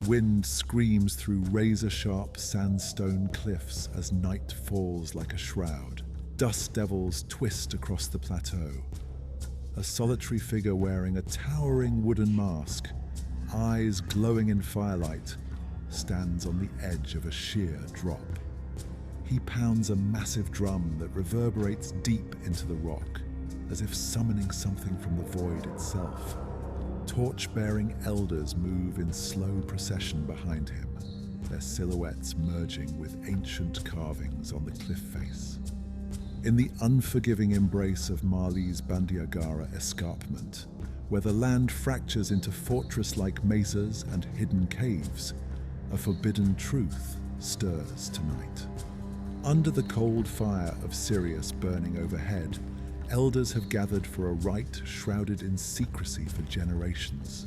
Wind screams through razor-sharp sandstone cliffs as night falls like a shroud. Dust devils twist across the plateau. A solitary figure wearing a towering wooden mask, eyes glowing in firelight, stands on the edge of a sheer drop. He pounds a massive drum that reverberates deep into the rock, as if summoning something from the void itself. Torch-bearing elders move in slow procession behind him, their silhouettes merging with ancient carvings on the cliff face. In the unforgiving embrace of Mali's Bandiagara escarpment, where the land fractures into fortress-like mesas and hidden caves, a forbidden truth stirs tonight. Under the cold fire of Sirius burning overhead, elders have gathered for a rite shrouded in secrecy for generations.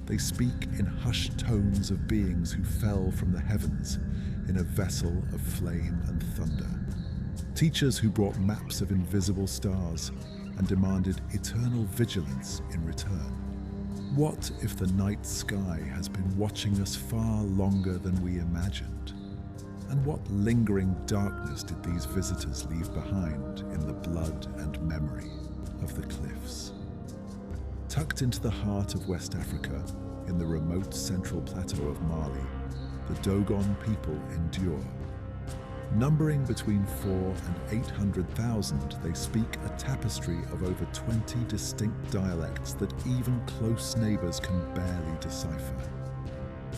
They speak in hushed tones of beings who fell from the heavens in a vessel of flame and thunder. Teachers who brought maps of invisible stars and demanded eternal vigilance in return. What if the night sky has been watching us far longer than we imagined? And what lingering darkness did these visitors leave behind in the blood and memory of the cliffs? Tucked into the heart of West Africa, in the remote central plateau of Mali, the Dogon people endure. Numbering between 400,000 and 800,000, they speak a tapestry of over 20 distinct dialects that even close neighbors can barely decipher.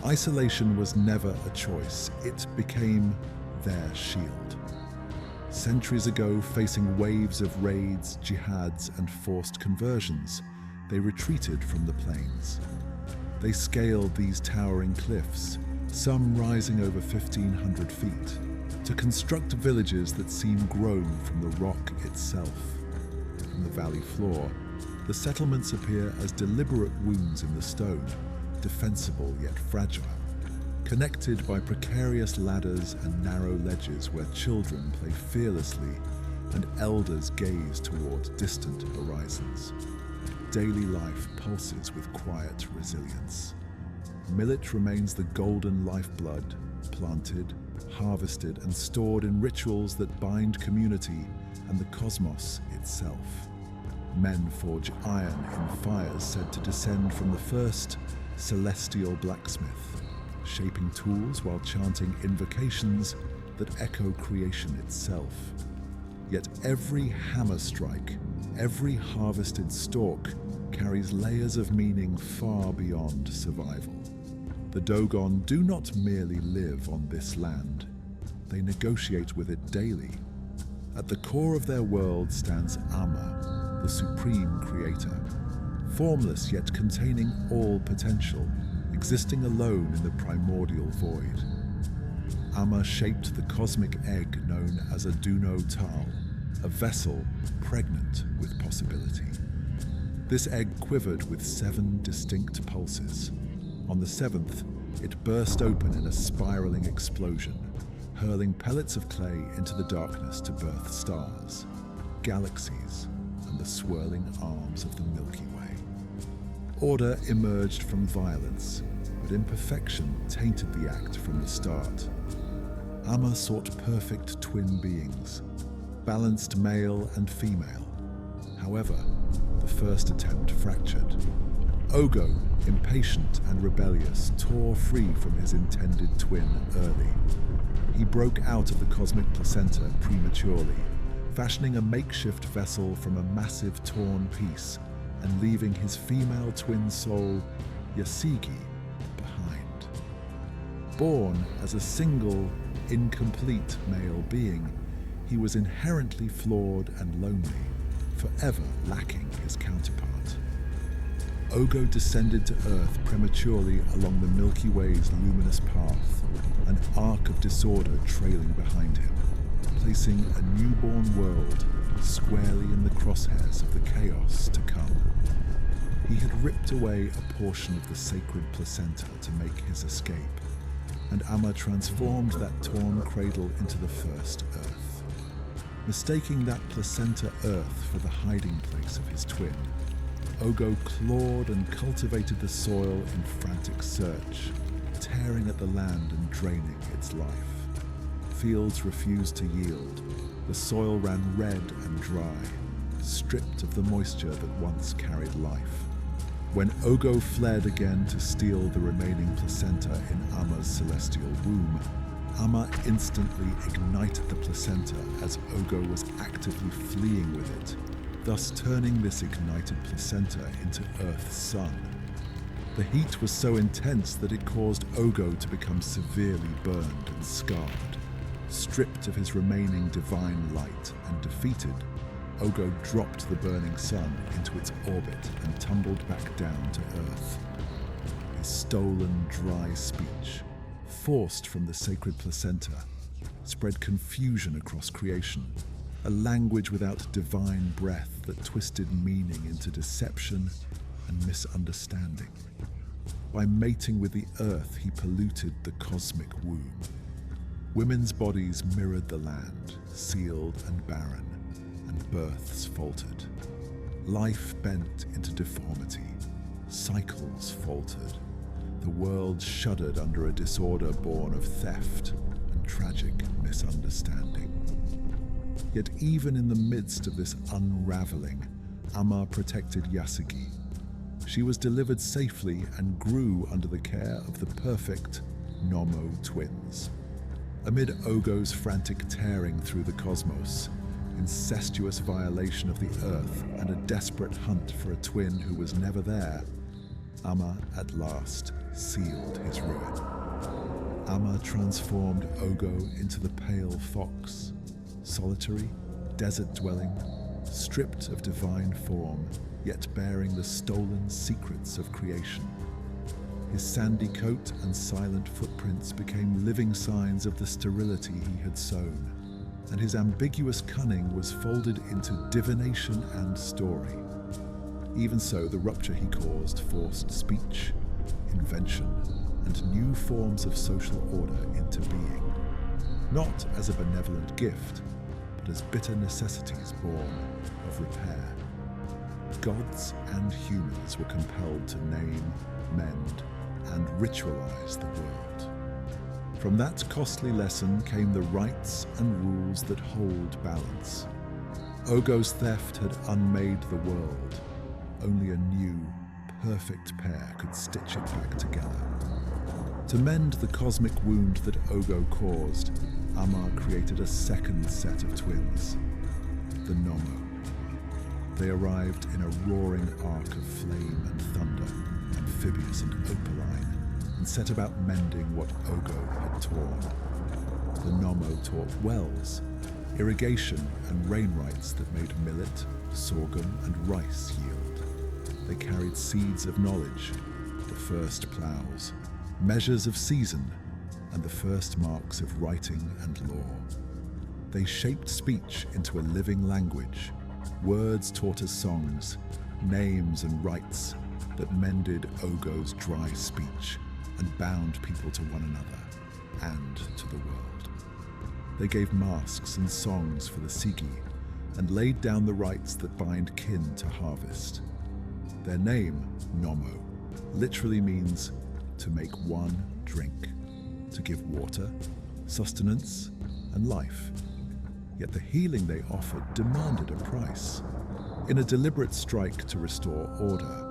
Isolation was never a choice, it became their shield. Centuries ago, facing waves of raids, jihads, and forced conversions, they retreated from the plains. They scaled these towering cliffs, some rising over 1,500 feet, to construct villages that seem grown from the rock itself. From the valley floor, the settlements appear as deliberate wounds in the stone, defensible yet fragile, connected by precarious ladders and narrow ledges where children play fearlessly and elders gaze toward distant horizons. Daily life pulses with quiet resilience. Millet remains the golden lifeblood, planted, harvested, and stored in rituals that bind community and the cosmos itself. Men forge iron in fires said to descend from the first celestial blacksmith, shaping tools while chanting invocations that echo creation itself. Yet every hammer strike, every harvested stalk, carries layers of meaning far beyond survival. The Dogon do not merely live on this land, they negotiate with it daily. At the core of their world stands Amma, the supreme creator, formless yet containing all potential, existing alone in the primordial void. Amma shaped the cosmic egg known as a Duno Tal, a vessel pregnant with possibility. This egg quivered with 7 distinct pulses. On the 7th, it burst open in a spiraling explosion, hurling pellets of clay into the darkness to birth stars, galaxies, and the swirling arms of the Milky Way. Order emerged from violence, but imperfection tainted the act from the start. Amma sought perfect twin beings, balanced male and female. However, the first attempt fractured. Ogo, impatient and rebellious, tore free from his intended twin early. He broke out of the cosmic placenta prematurely, fashioning a makeshift vessel from a massive torn piece and leaving his female twin soul, Yasigi, behind. Born as a single, incomplete male being, he was inherently flawed and lonely, forever lacking his counterpart. Ogo descended to Earth prematurely along the Milky Way's luminous path, an arc of disorder trailing behind him, placing a newborn world squarely in the crosshairs of the chaos to come. He had ripped away a portion of the sacred placenta to make his escape, and Amma transformed that torn cradle into the first Earth. Mistaking that placenta Earth for the hiding place of his twin, Ogo clawed and cultivated the soil in frantic search, tearing at the land and draining its life. Fields refused to yield. The soil ran red and dry, stripped of the moisture that once carried life. When Ogo fled again to steal the remaining placenta in Amma's celestial womb, Amma instantly ignited the placenta as Ogo was actively fleeing with it, thus turning this ignited placenta into Earth's sun. The heat was so intense that it caused Ogo to become severely burned and scarred. Stripped of his remaining divine light and defeated, Ogo dropped the burning sun into its orbit and tumbled back down to Earth. His stolen, dry speech, forced from the sacred placenta, spread confusion across creation, a language without divine breath that twisted meaning into deception and misunderstanding. By mating with the earth, he polluted the cosmic womb. Women's bodies mirrored the land, sealed and barren, and births faltered. Life bent into deformity. Cycles faltered. The world shuddered under a disorder born of theft and tragic misunderstanding. Yet even in the midst of this unraveling, Amma protected Yasugi. She was delivered safely and grew under the care of the perfect Nommo twins. Amid Ogo's frantic tearing through the cosmos, incestuous violation of the earth, and a desperate hunt for a twin who was never there, Amma at last sealed his ruin. Amma transformed Ogo into the pale fox, solitary, desert-dwelling, stripped of divine form, yet bearing the stolen secrets of creation. His sandy coat and silent footprints became living signs of the sterility he had sown, and his ambiguous cunning was folded into divination and story. Even so, the rupture he caused forced speech, invention, and new forms of social order into being, not as a benevolent gift, but as bitter necessities born of repair. Gods and humans were compelled to name, mend, and ritualize the world. From that costly lesson came the rites and rules that hold balance. Ogo's theft had unmade the world. Only a new, perfect pair could stitch it back together. To mend the cosmic wound that Ogo caused, Amma created a second set of twins, the Nommo. They arrived in a roaring arc of flame and thunder, amphibious and opaline, and set about mending what Ogo had torn. The Nommo taught wells, irrigation and rain rites that made millet, sorghum and rice yield. They carried seeds of knowledge, the first ploughs, measures of season, and the first marks of writing and law. They shaped speech into a living language, words taught as songs, names and rites that mended Ogo's dry speech and bound people to one another and to the world. They gave masks and songs for the Sigi and laid down the rites that bind kin to harvest. Their name, Nommo, literally means to make one drink, to give water, sustenance, and life. Yet the healing they offered demanded a price. In a deliberate strike to restore order,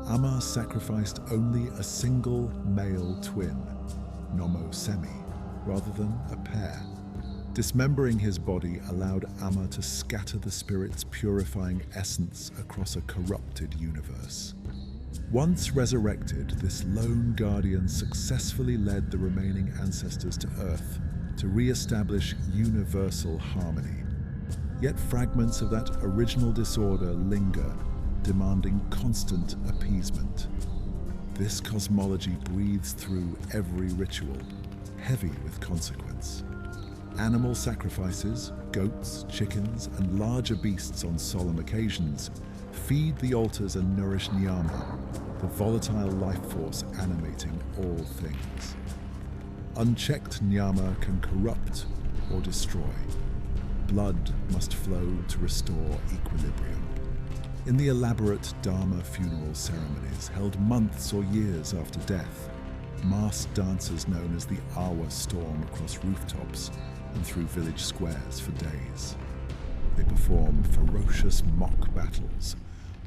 Amma sacrificed only a single male twin, Nommo Semi, rather than a pair. Dismembering his body allowed Amma to scatter the spirit's purifying essence across a corrupted universe. Once resurrected, this lone guardian successfully led the remaining ancestors to Earth to re-establish universal harmony. Yet fragments of that original disorder linger, demanding constant appeasement. This cosmology breathes through every ritual, heavy with consequence. Animal sacrifices, goats, chickens, and larger beasts on solemn occasions feed the altars and nourish Nyama, the volatile life force animating all things. Unchecked Nyama can corrupt or destroy. Blood must flow to restore equilibrium. In the elaborate Dharma funeral ceremonies held months or years after death, masked dancers known as the Awa storm across rooftops and through village squares for days. They perform ferocious mock battles,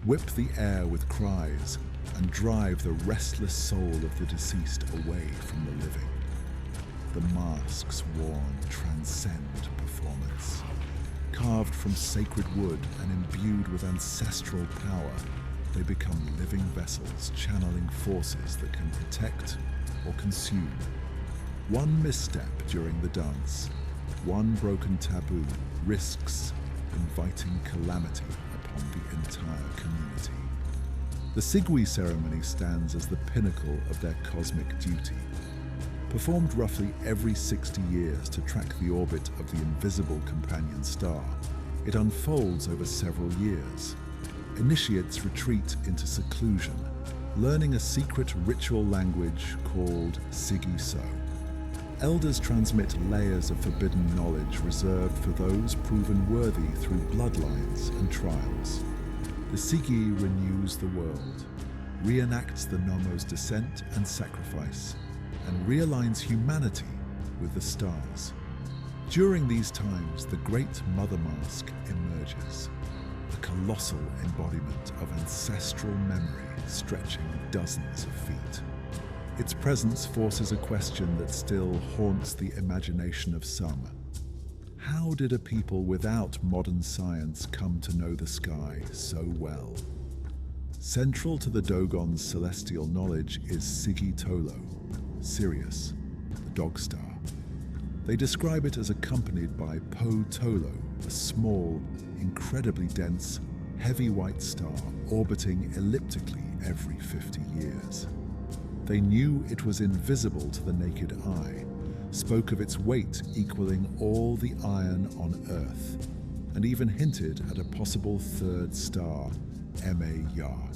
whip the air with cries, and drive the restless soul of the deceased away from the living. The masks worn transcend performance. Carved from sacred wood and imbued with ancestral power, they become living vessels channeling forces that can protect or consume. One misstep during the dance, one broken taboo risks inviting calamity upon the entire community. The Sigui ceremony stands as the pinnacle of their cosmic duty. Performed roughly every 60 years to track the orbit of the invisible companion star, it unfolds over several years. Initiates retreat into seclusion, learning a secret ritual language called Sigi-So. Elders transmit layers of forbidden knowledge reserved for those proven worthy through bloodlines and trials. The Sigi renews the world, reenacts the Nommo's descent and sacrifice, and realigns humanity with the stars. During these times, the Great Mother Mask emerges, a colossal embodiment of ancestral memory stretching dozens of feet. Its presence forces a question that still haunts the imagination of some. How did a people without modern science come to know the sky so well? Central to the Dogon's celestial knowledge is Sigi Tolo, Sirius, the dog star. They describe it as accompanied by Po Tolo, a small, incredibly dense, heavy white star orbiting elliptically every 50 years. They knew it was invisible to the naked eye, spoke of its weight equaling all the iron on Earth, and even hinted at a possible third star, Ma Yar.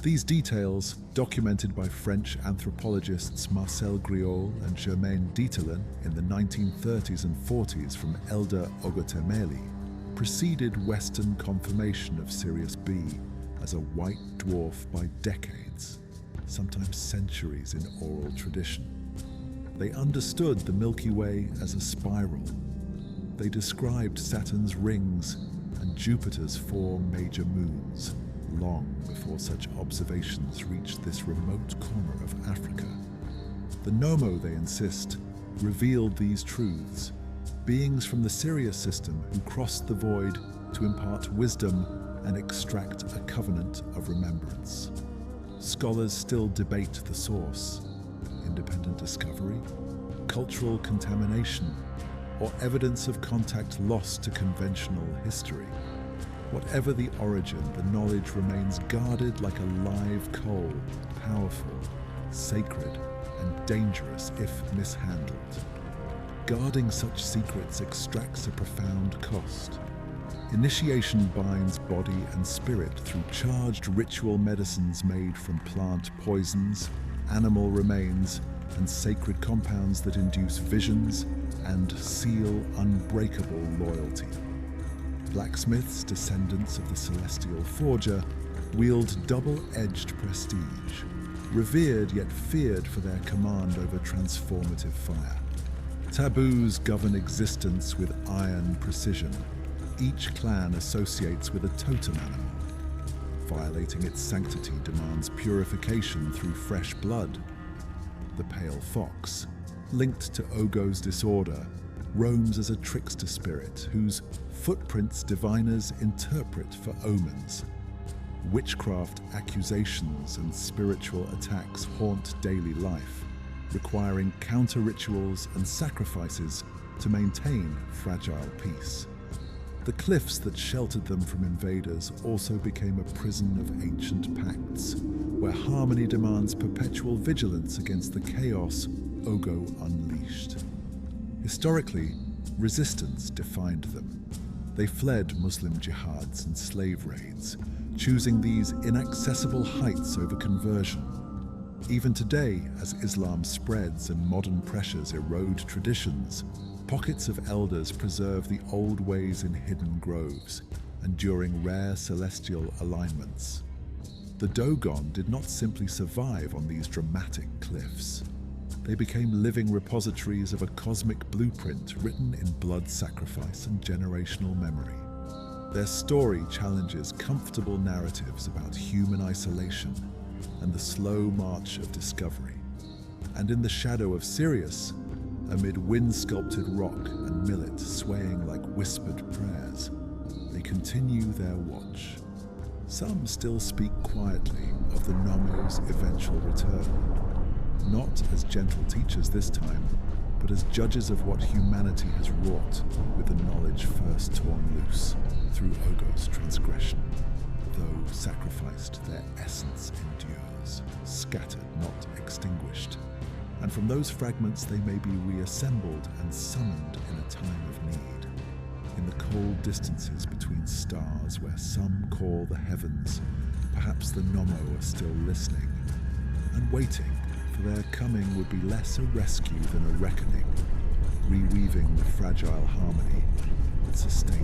These details, documented by French anthropologists Marcel Griaule and Germaine Dieterlen in the 1930s and 40s from Elder Ogotemeli, preceded Western confirmation of Sirius B as a white dwarf by decades, sometimes centuries in oral tradition. They understood the Milky Way as a spiral. They described Saturn's rings and Jupiter's 4 major moons, long before such observations reached this remote corner of Africa. The Nommo, they insist, revealed these truths, beings from the Sirius system who crossed the void to impart wisdom and extract a covenant of remembrance. Scholars still debate the source: independent discovery, cultural contamination, or evidence of contact lost to conventional history. Whatever the origin, the knowledge remains guarded like a live coal, powerful, sacred, and dangerous if mishandled. Guarding such secrets extracts a profound cost. Initiation binds body and spirit through charged ritual medicines made from plant poisons, animal remains, and sacred compounds that induce visions and seal unbreakable loyalty. Blacksmiths, descendants of the celestial forger, wield double-edged prestige, revered yet feared for their command over transformative fire. Taboos govern existence with iron precision. Each clan associates with a totem animal. Violating its sanctity demands purification through fresh blood. The pale fox, linked to Ogo's disorder, roams as a trickster spirit whose footprints diviners interpret for omens. Witchcraft accusations and spiritual attacks haunt daily life, requiring counter-rituals and sacrifices to maintain fragile peace. The cliffs that sheltered them from invaders also became a prison of ancient pacts, where harmony demands perpetual vigilance against the chaos Ogo unleashed. Historically, resistance defined them. They fled Muslim jihads and slave raids, choosing these inaccessible heights over conversion. Even today, as Islam spreads and modern pressures erode traditions, pockets of elders preserve the old ways in hidden groves and during rare celestial alignments. The Dogon did not simply survive on these dramatic cliffs. They became living repositories of a cosmic blueprint written in blood sacrifice and generational memory. Their story challenges comfortable narratives about human isolation and the slow march of discovery. And in the shadow of Sirius, amid wind-sculpted rock and millet swaying like whispered prayers, they continue their watch. Some still speak quietly of the Nommo's eventual return, not as gentle teachers this time, but as judges of what humanity has wrought with the knowledge first torn loose through Ogo's transgression. Though sacrificed, their essence endures, scattered, not extinguished. And from those fragments they may be reassembled and summoned in a time of need. In the cold distances between stars where some call the heavens, perhaps the Nommo are still listening and waiting, for their coming would be less a rescue than a reckoning, reweaving the fragile harmony that sustains